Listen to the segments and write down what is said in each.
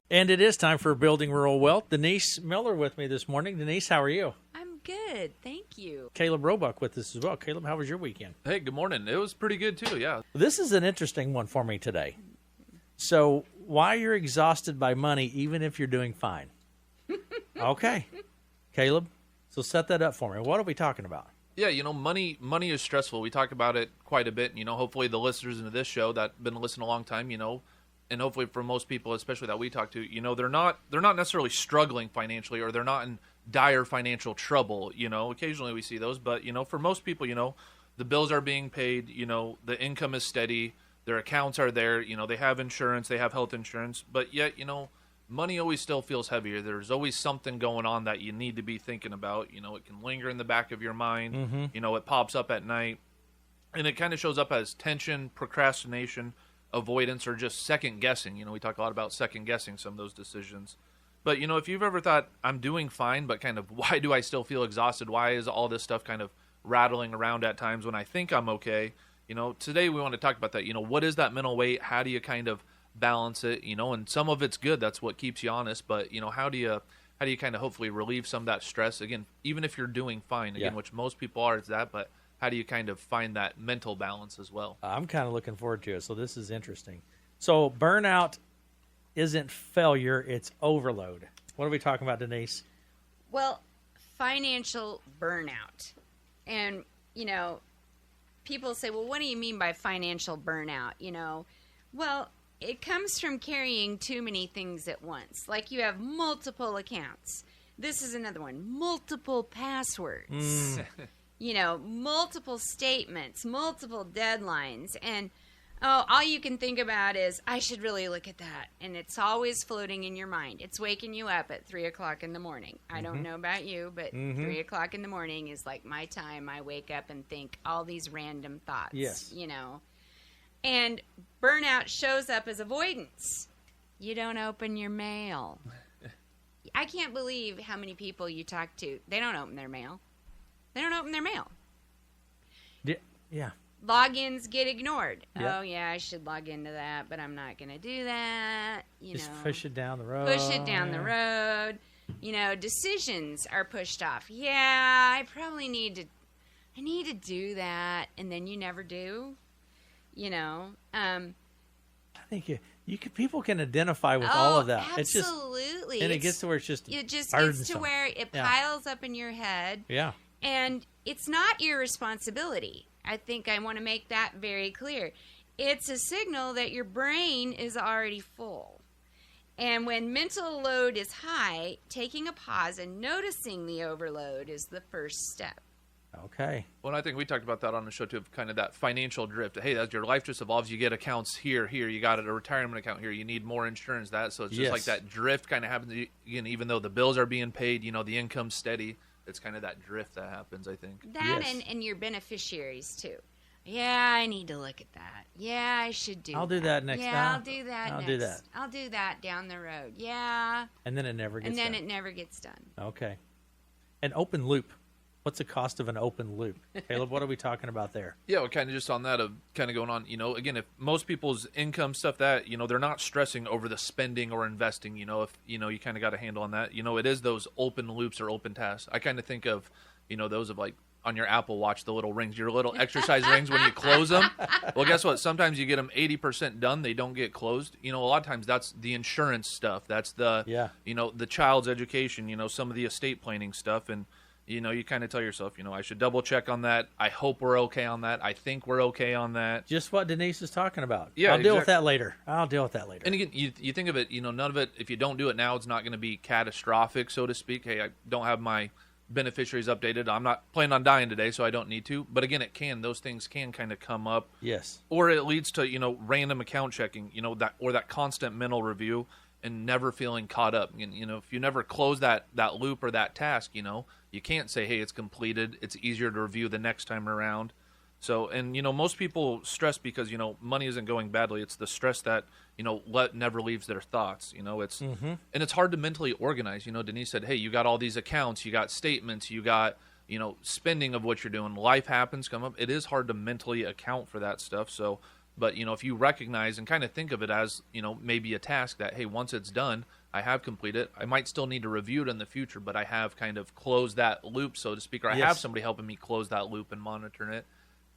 And it is time for Building Rural Wealth. Denise Miller with me this morning. Denise, how are you? I'm good, thank you. Caleb Roebuck with us as well. Caleb, how was your weekend? Hey, good morning. It was pretty good too, yeah. This is an interesting one for me today. So, why you're exhausted by money even if you're doing fine? Okay. Caleb, so set that up for me. What are we talking about? Yeah, money is stressful. We talk about it quite a bit. Hopefully the listeners into this show that have been listening a long time, and hopefully for most people, especially that we talk to, they're not necessarily struggling financially, or they're not in dire financial trouble. Occasionally we see those, but for most people, the bills are being paid. The income is steady. Their accounts are there. They have insurance. They have health insurance. But yet, money always still feels heavier. There's always something going on that you need to be thinking about. It can linger in the back of your mind. Mm-hmm. It pops up at night, and it kind of shows up as tension, procrastination, avoidance, or just second guessing. We talk a lot about second guessing some of those decisions. But if you've ever thought, I'm doing fine, but kind of why do I still feel exhausted? Why is all this stuff kind of rattling around at times when I think I'm okay? Today we want to talk about that. What is that mental weight? How do you kind of balance it? And some of it's good. That's what keeps you honest. But how do you kind of hopefully relieve some of that stress? Again, even if you're doing fine, again, which most people are, it's that. But how do you kind of find that mental balance as well? I'm kind of looking forward to it. So this is interesting. So burnout isn't failure, it's overload. What are we talking about, Denise? Well, financial burnout. And, people say, well, what do you mean by financial burnout? Well, it comes from carrying too many things at once. Like you have multiple accounts. This is another one. Multiple passwords. Multiple statements, multiple deadlines. And, all you can think about is, I should really look at that. And it's always floating in your mind. It's waking you up at 3 o'clock in the morning. I don't know about you, but 3 o'clock in the morning is like my time. I wake up and think all these random thoughts. Yes. And burnout shows up as avoidance. You don't open your mail. I can't believe how many people you talk to. They don't open their mail. They don't open their mail. Yeah. Logins get ignored. Yep. Oh, yeah, I should log into that, but I'm not going to do that. Just push it down the road. Push it down the road. Decisions are pushed off. Yeah, I probably need to do that, and then you never do. I think people can identify with all of that. Absolutely. It gets to where it's just gets burdensome. to where it piles up in your head. Yeah. And it's not your responsibility. I think I want to make that very clear. It's a signal that your brain is already full. And when mental load is high, taking a pause and noticing the overload is the first step. Okay. Well, I think we talked about that on the show too, of kind of that financial drift. Hey, as your life just evolves, you get accounts here. You got a retirement account here. You need more insurance, that. So it's just like that drift kind of happens. Again, even though the bills are being paid, the income's steady. It's kind of that drift that happens, I think. That and your beneficiaries, too. Yeah, I need to look at that. Yeah, I should do that. I'll do that next time. Yeah, I'll do that I'll next. do that. I'll do that down the road. Yeah. And then it never gets done. And then it never gets done. Okay. An open loop. What's the cost of an open loop? Caleb, what are we talking about there? Yeah, well, kind of just on that of kind of going on, again, if most people's income stuff that, they're not stressing over the spending or investing, if, you kind of got a handle on that, it is those open loops or open tasks. I kind of think of, those of like on your Apple Watch, the little rings, your little exercise rings when you close them. Well, guess what? Sometimes you get them 80% done. They don't get closed. A lot of times that's the insurance stuff. That's the, the child's education, some of the estate planning stuff. And, you kind of tell yourself, I should double check on that. I hope we're okay on that. I think we're okay on that. Just what Denise is talking about. Yeah, I'll deal with that later. And again, you think of it, none of it, if you don't do it now, it's not going to be catastrophic, so to speak. Hey, I don't have my beneficiaries updated. I'm not planning on dying today, so I don't need to. But again, those things can kind of come up. Yes. Or it leads to, random account checking, that constant mental review and never feeling caught up. And, if you never close that loop or that task, you can't say, hey, it's completed. It's easier to review the next time around. So, and, most people stress because, money isn't going badly. It's the stress that, never leaves their thoughts. It's, and it's hard to mentally organize. Denise said, hey, you got all these accounts, you got statements, you got, spending of what you're doing. Life happens, come up. It is hard to mentally account for that stuff. So, But, if you recognize and kind of think of it as, maybe a task that, hey, once it's done, I have completed it. I might still need to review it in the future, but I have kind of closed that loop, so to speak, or I have somebody helping me close that loop and monitoring it.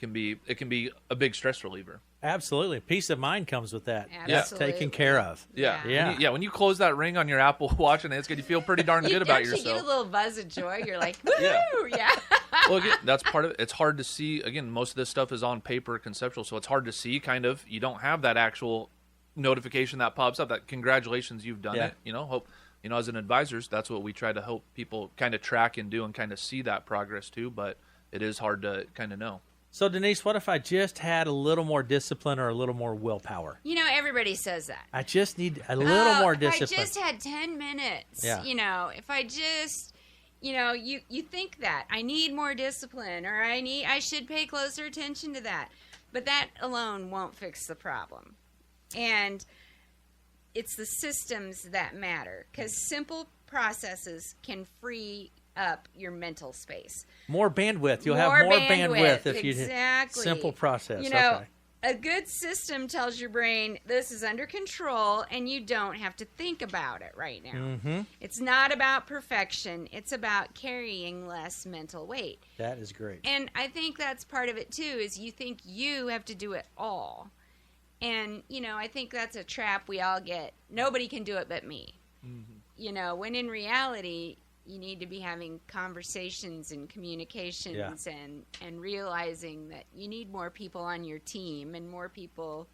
It can be a big stress reliever. Absolutely. Peace of mind comes with that. Absolutely. Taken care of. Yeah. When you close that ring on your Apple Watch and it's good, you feel pretty darn good about yourself. You get a little buzz of joy. You're like, woo! Yeah. Well, again, that's part of it. It's hard to see. Again, most of this stuff is on paper, conceptual, so it's hard to see. Kind of, you don't have that actual notification that pops up that congratulations, you've done it. Hope. As an advisors, that's what we try to help people kind of track and do and kind of see that progress too. But it is hard to kind of know. So, Denise, what if I just had a little more discipline or a little more willpower? Everybody says that. I just need a little more discipline. If I just had 10 minutes, if I just, you think that I need more discipline or I should pay closer attention to that. But that alone won't fix the problem. And it's the systems that matter because simple processes can free up your mental space. More bandwidth. You'll have more bandwidth if you simple process. A good system tells your brain this is under control and you don't have to think about it right now. Mm-hmm. It's not about perfection. It's about carrying less mental weight. That is great. And I think that's part of it too, is you think you have to do it all. And, I think that's a trap we all get. Nobody can do it but me. Mm-hmm. When in reality, you need to be having conversations and communications and realizing that you need more people on your team and more people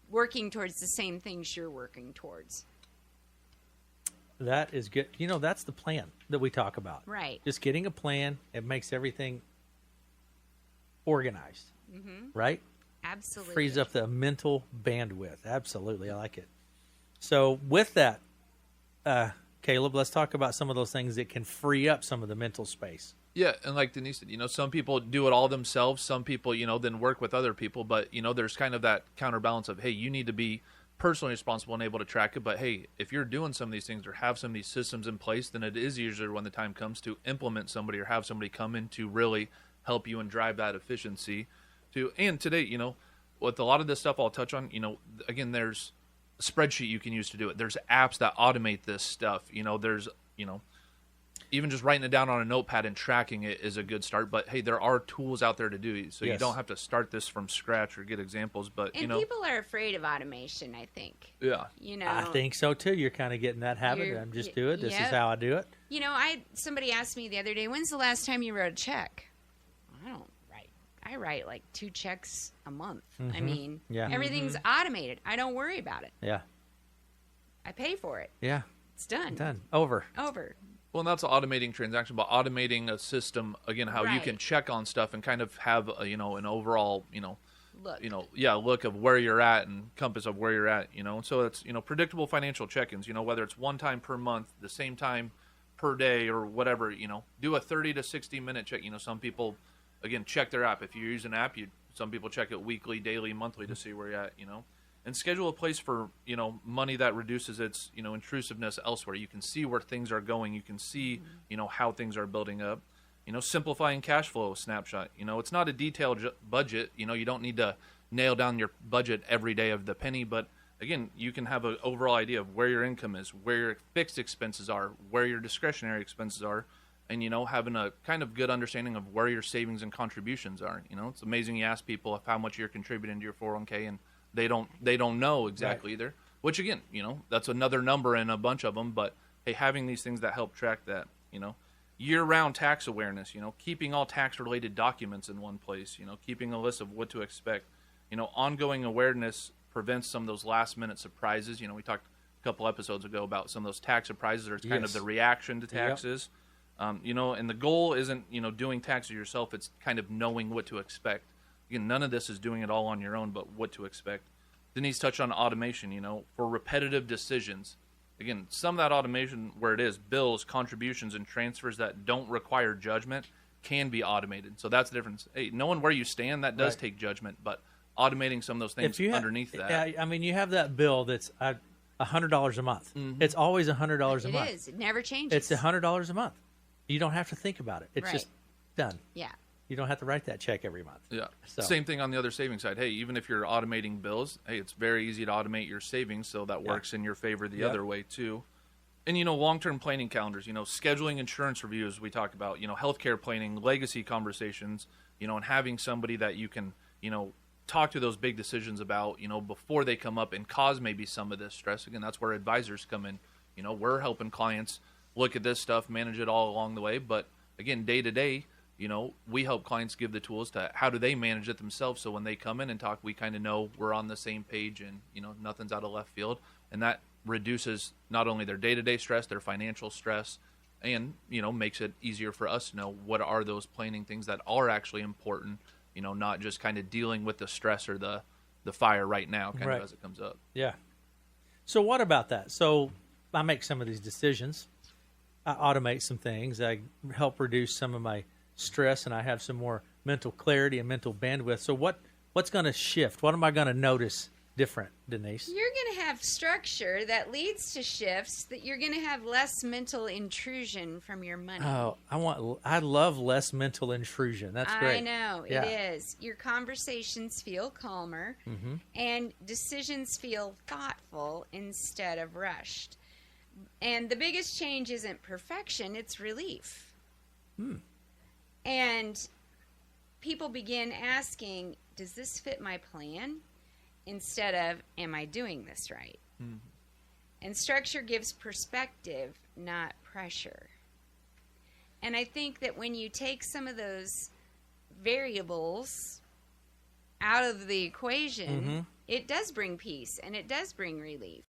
working towards the same things you're working towards. That is good. That's the plan that we talk about. Right. Just getting a plan. It makes everything organized. Mm-hmm. Right? Absolutely. Frees up the mental bandwidth. Absolutely. I like it. So with that, Caleb, let's talk about some of those things that can free up some of the mental space. Yeah, and like Denise said, some people do it all themselves. Some people, then work with other people. But, there's kind of that counterbalance of, hey, you need to be personally responsible and able to track it. But, hey, if you're doing some of these things or have some of these systems in place, then it is easier when the time comes to implement somebody or have somebody come in to really help you and drive that efficiency. And today, with a lot of this stuff I'll touch on, again, there's spreadsheet you can use to do it. There's apps that automate this stuff. There's, even just writing it down on a notepad and tracking it is a good start. But hey, there are tools out there to do it. So you don't have to start this from scratch or get examples. But and people are afraid of automation, I think. Yeah. I think so too. You're kind of getting that habit. I'm just do it. This is how I do it. Somebody asked me the other day, when's the last time you wrote a check? I write like 2 checks a month. Mm-hmm. I mean, everything's automated. I don't worry about it. Yeah. I pay for it. Yeah. It's done. Done. Over. Well, and that's automating transaction, but automating a system, again, how you can check on stuff and kind of have, an overall, look of where you're at and compass of where you're at, And so it's, predictable financial check-ins, whether it's one time per month, the same time per day or whatever, do a 30 to 60 minute check. Some people, again, check their app. If you use an app, some people check it weekly, daily, monthly to see where you're at, and schedule a place for, money that reduces its, intrusiveness elsewhere. You can see where things are going. You can see, how things are building up, simplifying cash flow snapshot. It's not a detailed budget. You don't need to nail down your budget every day of the penny, but again, you can have an overall idea of where your income is, where your fixed expenses are, where your discretionary expenses are, and, having a kind of good understanding of where your savings and contributions are. It's amazing you ask people how much you're contributing to your 401k, and they don't know exactly either. Which, again, that's another number in a bunch of them. But, hey, having these things that help track that, year-round tax awareness, keeping all tax-related documents in one place, keeping a list of what to expect. Ongoing awareness prevents some of those last-minute surprises. We talked a couple episodes ago about some of those tax surprises, or it's kind of the reaction to taxes. And the goal isn't, doing taxes yourself. It's kind of knowing what to expect. Again, none of this is doing it all on your own, but what to expect. Denise touched on automation, for repetitive decisions. Again, some of that automation where it is, bills, contributions, and transfers that don't require judgment can be automated. So that's the difference. Hey, knowing where you stand, that does take judgment, but automating some of those things underneath that. I mean, you have that bill that's $100 a month. Mm-hmm. It's always $100 a month. It is. It never changes. It's $100 a month. You don't have to think about it. It's just done. Yeah. You don't have to write that check every month. Yeah. So- Same thing on the other savings side. Hey, even if you're automating bills, hey, it's very easy to automate your savings, so that works in your favor the other way too. And long-term planning calendars, scheduling insurance reviews we talked about, healthcare planning, legacy conversations, and having somebody that you can, talk to those big decisions about, before they come up and cause maybe some of this stress. Again, that's where advisors come in. We're helping clients look at this stuff, manage it all along the way, but again, day to day, we help clients give the tools to how do they manage it themselves. So when they come in and talk, we kind of know we're on the same page and, nothing's out of left field. And that reduces not only their day-to-day stress, their financial stress, and, makes it easier for us to know what are those planning things that are actually important, not just kind of dealing with the stress or the fire right now kind of as it comes up. Yeah. So what about that? So I make some of these decisions. I automate some things. I help reduce some of my stress, and I have some more mental clarity and mental bandwidth. So what's going to shift? What am I going to notice different, Denise? You're going to have structure that leads to shifts, that you're going to have less mental intrusion from your money. Oh, I love less mental intrusion. That's great. I know, Yeah. it is. Your conversations feel calmer, and decisions feel thoughtful instead of rushed. And the biggest change isn't perfection, it's relief. And people begin asking, does this fit my plan? Instead of, am I doing this right? And structure gives perspective, not pressure. And I think that when you take some of those variables out of the equation, it does bring peace and it does bring relief.